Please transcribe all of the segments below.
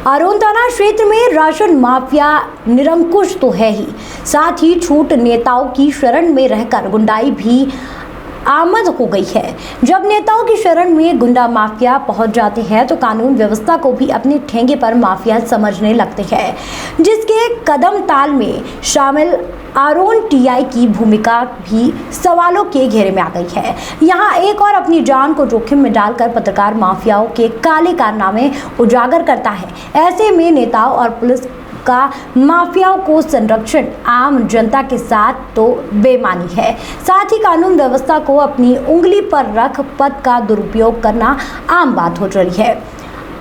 आरोन थाना क्षेत्र में राशन माफिया निरंकुश तो है ही, साथ ही छूट नेताओं की शरण में रहकर गुंडाई भी आमद हो गई है। जब नेताओं की शरण में गुंडा माफिया पहुंच जाते हैं तो कानून व्यवस्था को भी अपने ठेंगे पर माफिया समझने लगते हैं, जिसके कदम ताल में शामिल आरोन टीआई की भूमिका भी सवालों के घेरे में आ गई है। यहाँ एक और अपनी जान को जोखिम में डालकर पत्रकार माफियाओं के काले कारनामे उजागर करता है। ऐसे में नेताओं और पुलिस का माफियाओं को संरक्षण आम जनता के साथ तो बेमानी है, साथ ही कानून व्यवस्था को अपनी उंगली पर रख पद का दुरुपयोग करना आम बात हो रही है।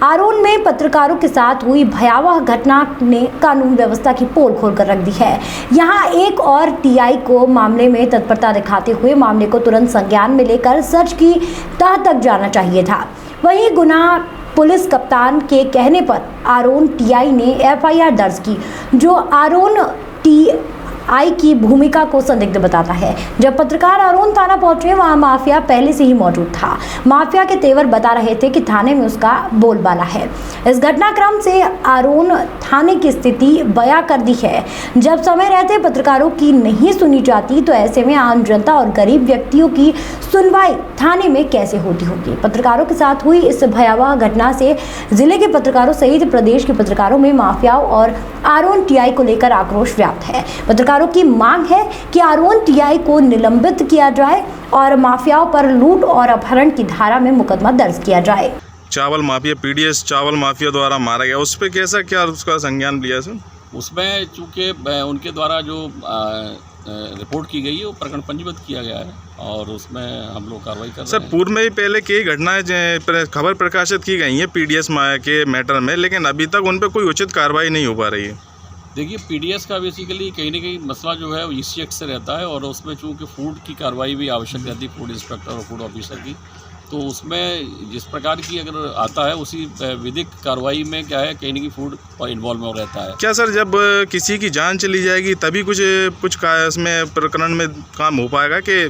आरोन में पत्रकारों के साथ हुई भयावह घटना ने कानून व्यवस्था की पोल खोल कर रख दी है। यहाँ एक और टीआई को मामले में तत्परता दिखाते हुए मामले को तुरंत संज्ञान में लेकर सच की तह तक जाना चाहिए था। वहीं गुनाह पुलिस कप्तान के कहने पर आरोन टीआई ने एफआईआर दर्ज की, जो आरोन टीआई की भूमिका को संदिग्ध बताता है। जब पत्रकार आरोन थाना पहुंचे, वहां माफिया पहले से ही मौजूद था। माफिया के तेवर बता रहे थे कि थाने में उसका बोलबाला है। इस घटनाक्रम से आरोन थाने की स्थिति बयां कर दी है। जब समय रहते पत्रकारों की नहीं सुनी जाती तो ऐसे में आम जनता और गरीब व्यक्तियों की सुनवाई थाने में कैसे होती होगी। पत्रकारों के साथ हुई इस भयावह घटना से जिले के पत्रकारों सहित प्रदेश के पत्रकारों में माफियाओं और आरोन टीआई को लेकर आक्रोश व्याप्त है। पत्रकारों की मांग है कि आरोन टीआई को निलंबित किया जाए और माफियाओं पर लूट और अपहरण की धारा में मुकदमा दर्ज किया जाए। चावल माफिया पीडीएस चावल माफिया द्वारा मारा गया, उस पर कैसा क्या उसका संज्ञान लिया सर? उसमें चूँकि उनके द्वारा जो रिपोर्ट की गई है वो प्रकरण पंजीबद्ध किया गया है और उसमें हम लोग कार्रवाई कर रहे हैं। सर पूर्व में ही पहले कई घटनाएं खबर प्रकाशित की गई हैं पीडीएस के मैटर में, लेकिन अभी तक उन पर कोई उचित कार्रवाई नहीं हो पा रही है। देखिए पीडीएस का बेसिकली कहीं ना कहीं मसला जो है वो ईसी एक्ट से रहता है और उसमें चूँकि फूड की कार्रवाई भी आवश्यक रहती है, फूड इंस्पेक्टर और फूड ऑफिसर की, तो उसमें जिस प्रकार की अगर आता है उसी विधिक कार्रवाई में क्या है कहीं ना कहीं फूड इन्वॉल्व में रहता है। क्या सर जब किसी की जान चली जाएगी तभी कुछ इसमें प्रकरण में काम हो पाएगा कि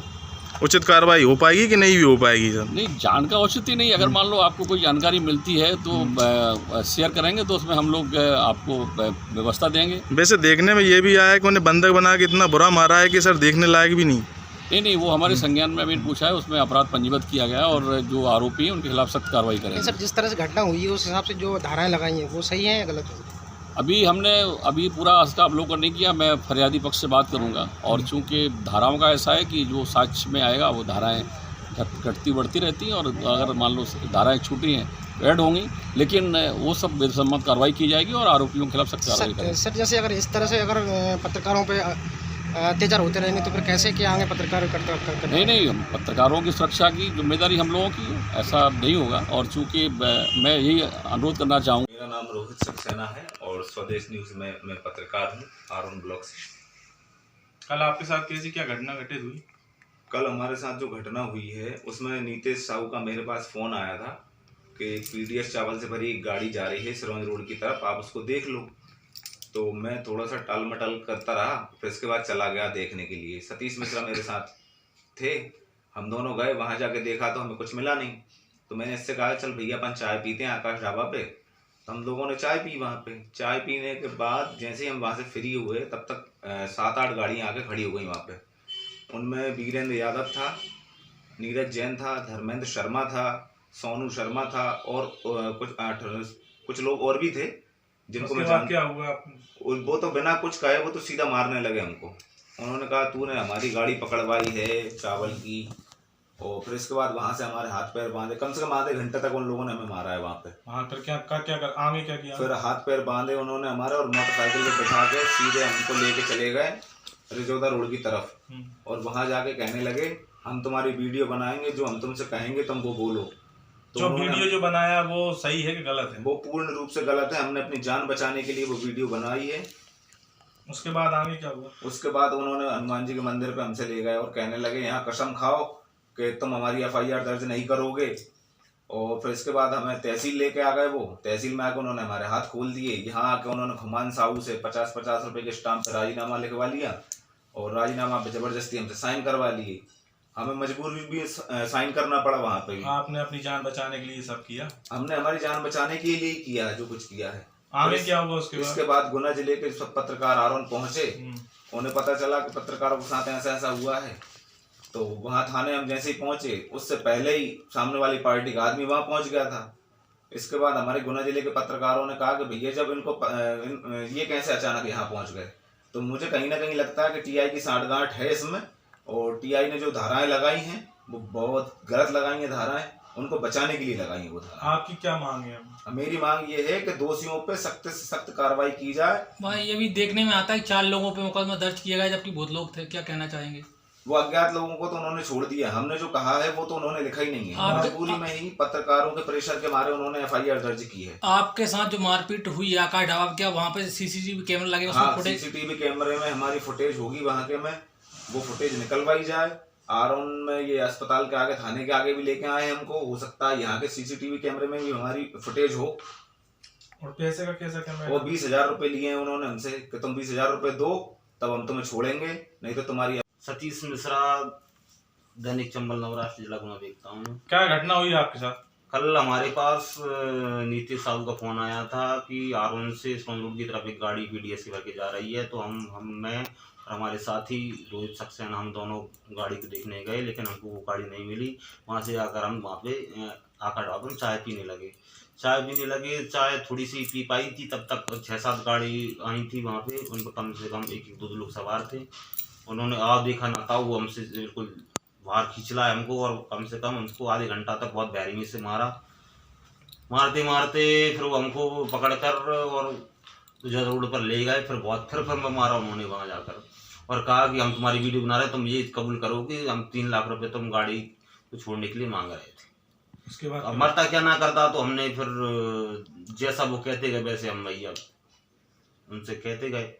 उचित कार्रवाई हो पाएगी कि नहीं भी हो पाएगी सर? नहीं, जान का औचित्य ही नहीं। अगर मान लो आपको कोई जानकारी मिलती है तो शेयर करेंगे तो उसमें हम लोग आपको व्यवस्था देंगे। वैसे देखने में ये भी आया है कि उन्हें बंधक बना के इतना बुरा मारा है कि सर देखने लायक भी नहीं। नहीं, वो हमारे संज्ञान में अभी पूछा है, उसमें अपराध पंजीबद्ध किया गया और जो आरोपी हैं उनके खिलाफ सख्त कार्रवाई करेंगे। सर जिस तरह से घटना हुई है उस हिसाब से जो धाराएं लगाई हैं वो सही है या गलत है? अभी पूरा इसका अवलोकन नहीं किया, मैं फरियादी पक्ष से बात करूंगा और चूंकि धाराओं का ऐसा है कि जो साक्ष्य में आएगा वो धाराएं घटती बढ़ती रहती हैं और अगर मान लो धाराएं छूटी हैं ऐड होंगी, लेकिन वो सब बेसम्मत कार्रवाई की जाएगी और आरोपियों के खिलाफ सख्त कार्रवाई करेंगे। सर जैसे अगर इस तरह से अगर पत्रकारों पे अत्याचार होते रहेंगे तो फिर कैसे क्या आगे पत्रकार करते? नहीं, पत्रकारों की सुरक्षा की जिम्मेदारी हम लोगों की है, ऐसा नहीं होगा। और चूँकि मैं यही अनुरोध करना चाहूँगा। मेरा नाम रोहित सक्सेना है और स्वदेश न्यूज़ में मैं पत्रकार हूँ आरोन ब्लॉक से। कल आपके साथ कैसी क्या घटना घटित हुई? कल हमारे साथ जो घटना हुई है उसमें नीतेश साहू का मेरे पास फ़ोन आया था कि पीडीएस चावल से भरी एक गाड़ी जा रही है सिरोंज रोड की तरफ, आप उसको देख लो। तो मैं थोड़ा सा टाल मटल करता रहा, फिर इसके बाद चला गया देखने के लिए। सतीश मिश्रा मेरे साथ थे, हम दोनों गए, वहाँ जाके देखा तो हमें कुछ मिला नहीं। तो मैंने इससे कहा चल भैया अपन चाय पीते हैं आकाश ढाबा पे। तो हम लोगों ने चाय पी वहाँ पे। चाय पीने के बाद जैसे ही हम वहाँ से फ्री हुए तब तक 7-8 गाड़ियाँ आके खड़ी हो गई वहाँ पे। उनमें वीरेंद्र यादव था, नीरज जैन था, धर्मेंद्र शर्मा था, सोनू शर्मा था और कुछ लोग और भी थे जिनको मैं क्या हुआ? वो तो बिना कुछ कहे वो तो सीधा मारने लगे हमको। उन्होंने कहा तूने हमारी गाड़ी पकड़वाई है चावल की, और फिर इसके बाद वहाँ से हमारे हाथ पैर बांधे, कम से कम आधे घंटे तक उन लोगों ने हमें मारा है वहाँ पे। हाँ तो क्या आगे क्या किया? फिर हाथ पैर बांधे उन्होंने हमारे और मोटरसाइकिल पे बैठा के सीधे हमको लेके चले गए रिजौदा रोड की तरफ और वहाँ जाके कहने लगे हम तुम्हारी वीडियो बनाएंगे, जो हम तुमसे कहेंगे तुम वो बोलो। तो जो वीडियो जो बनाया वो सही है कि गलत है? वो पूर्ण रूप से गलत है, हमने अपनी जान बचाने के लिए वो वीडियो बनाई है। उसके बाद आगे क्या हुआ? उसके बाद उन्होंने हनुमान जी के मंदिर पे हमसे ले गए और कहने लगे यहाँ कसम खाओ कि तुम हमारी एफआईआर दर्ज नहीं करोगे। और फिर इसके बाद हमें तहसील लेके आ गए। वो तहसील में आकर उन्होंने हमारे हाथ खोल दिए। यहाँ आके उन्होंने खुमान साहू से 50-50 रुपए के स्टाम्प पे राजीनामा लिखवा लिया और राजीनामा पे जबरदस्ती हमसे साइन करवा लिए। हमें मजबूर भी साइन करना पड़ा वहाँ पे। आपने अपनी जान बचाने के लिए सब किया? हमने हमारी जान बचाने के लिए किया है जो कुछ किया है। आगे क्या हुआ उसके बाद? इसके बाद गुना जिले के सब पत्रकार आरोन पहुंचे, उन्हें पता चला कि पत्रकारों के साथ ऐसा ऐसा हुआ है। तो वहां थाने हम जैसे ही पहुंचे, उससे पहले ही सामने वाली पार्टी का आदमी वहां पहुंच गया था। इसके बाद हमारे गुना जिले के पत्रकारों ने कहा कि भैया जब इनको ये कैसे अचानक यहाँ पहुंच गए। तो मुझे कहीं ना कहीं लगता है कि टीआई की सांठगांठ है इसमें, और टीआई ने जो धाराएं लगाई हैं वो बहुत गलत लगाई हैं धाराएं, उनको बचाने के लिए लगाई हैं वो धाराएं। आपकी क्या मांग है? मेरी मांग ये है कि दोषियों पे सख्त से सख्त कार्रवाई की जाए। वहाँ ये भी देखने में आता है कि 4 लोगों पे मुकदमा दर्ज किया गया जबकि बहुत लोग थे, क्या कहना चाहेंगे? वो अज्ञात लोगों को तो उन्होंने छोड़ दिया, हमने जो कहा है वो तो उन्होंने लिखा ही नहीं है। मजबूरी में ही पत्रकारों के प्रेशर के मारे उन्होंने एफआईआर दर्ज की है। आपके साथ जो मारपीट हुई आकाश ढाबा, क्या वहाँ पे सीसीटीवी कैमरा लगे? हाँ, सीसीटीवी कैमरे में हमारी फुटेज होगी वहाँ के, में वो फुटेज निकलवाई जाए। आरोन में ये अस्पताल के आगे, थाने के आगे भी लेके आए हमको, हो सकता है यहाँ के सीसीटीवी कैमरे में भी हमारी फुटेज हो। और पैसे का कैसा कैमरा? वो 20,000 रुपए लिए हैं उन्होंने हमसे कि तुम 20,000 रुपए दो तब हम तुम्हें छोड़ेंगे, नहीं तो तुम्हारी। सतीश मिश्रा, दैनिक चंबल नवराष्ट्र, जिला गुना देखता हूँ। क्या घटना हुई आपके साथ? कल हमारे पास नीतीश साहू का फोन आया था कि आरोन से स्पॉन्ज रोड की तरफ एक गाड़ी पीडीएस की करके जा रही है। तो मैं और हमारे साथी रोहित सक्सेना हम दोनों गाड़ी को देखने गए, लेकिन हमको वो गाड़ी नहीं मिली। वहाँ से आकर हम वहाँ पे आकर ढाबा चाय पीने लगे। चाय थोड़ी सी पी पाई थी, तब तक 6-7 गाड़ी आई थी वहाँ पे। उनको कम से कम 1-2 लोग सवार थे। उन्होंने देखा ना था, वो हमसे बिल्कुल बाहर खींच लाया हमको, और कम से कम हमको आधे घंटा तक बहुत बेरहमी से मारते फिर वो हमको पकड़कर और जो रोड पर ले गए। फिर मारा उन्होंने वहाँ जाकर, और कहा कि हम तुम्हारी वीडियो बना रहे हैं, तुम ये कबूल करो कि हम 3 लाख रुपए तुम गाड़ी को छोड़ने के लिए मांग रहे थे। उसके बाद अब मरता क्या ना करता, तो हमने फिर जैसा वो कहते गए वैसे हम भैया उनसे कहते गए,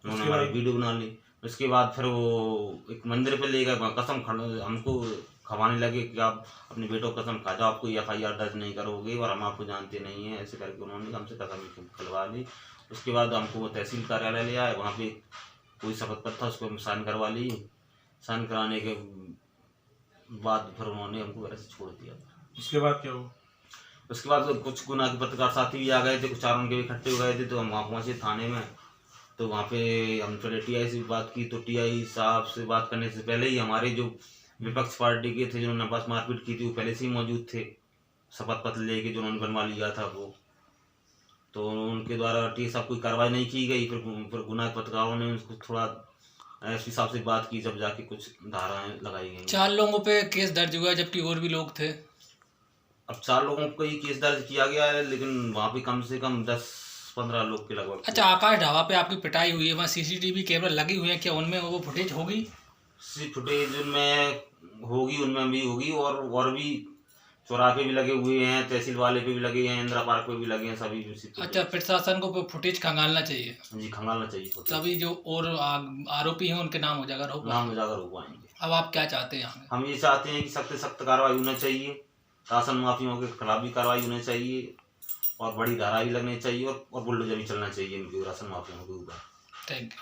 उन्होंने हमारी वीडियो बना ली। उसके बाद फिर वो एक मंदिर पे ले गए, कसम हमको खवाने लगे कि आप अपने बेटों को कसम खा जाओ, आपको एफआईआर दर्ज नहीं करोगे और हम आपको जानते नहीं हैं, ऐसे करके उन्होंने हमसे कसम खिलवा ली। उसके बाद हमको वो तहसील कार्यालय ले आए, वहाँ पे कोई शपथ पत्र था, उसको हम साइन करवा ली। साइन कराने के बाद फिर उन्होंने हमको वैसे छोड़ दिया। उसके बाद क्या हुआ? उसके बाद कुछ गुना के पत्रकार साथी भी आ गए थे, कुछ 4 उनके भी इकट्ठे हो गए थे। तो हम वहाँ पहुँचे थाने में, तो वहाँ पे हम चले टीआई से बात की। तो टीआई साहब से बात करने से पहले ही हमारे जो विपक्ष पार्टी के थे जिन्होंने बस मारपीट की थी, वो पहले से ही मौजूद थे, शपथ पत्र लेके जो उन्होंने बनवा लिया था वो। तो उनके द्वारा टीआई साहब कोई कार्रवाई नहीं की गई। फिर गुना के पत्रकारों ने उसको थोड़ा एसपी साहब से बात की, जब जाके कुछ धाराएं लगाई गई। 4 लोगों पे केस दर्ज हुआ जबकि और भी लोग थे। अब 4 लोगों को ही केस दर्ज किया गया है, लेकिन वहाँ पे कम से कम 10-15 लोग के लगभग। अच्छा, आकाश ढाबा पे आपकी पिटाई हुई है, वहाँ सीसीटीवी कैमरा लगे हुए हैं, क्या उनमें वो फुटेज होगी? फुटेज उनमें होगी, उनमें भी होगी, और भी चौराहे भी लगे हुए हैं, तहसील वाले पे भी लगे हैं, इंदिरा पार्क पे भी लगे हैं, सभी। अच्छा, प्रशासन को फुटेज खंगालना चाहिए। जी, खंगालना चाहिए। तभी जो और आरोपी हैं उनके नाम उजागर हो पाएंगे। अब आप क्या चाहते हैं? हम ये चाहते हैं कि सख्त से सख्त कार्रवाई होना चाहिए, राशन माफियों के खिलाफ भी कार्रवाई होनी चाहिए, और बड़ी धारा भी लगनी चाहिए, और बुलडोजर भी चलना चाहिए राशन माफियों के ऊपर। Thank you.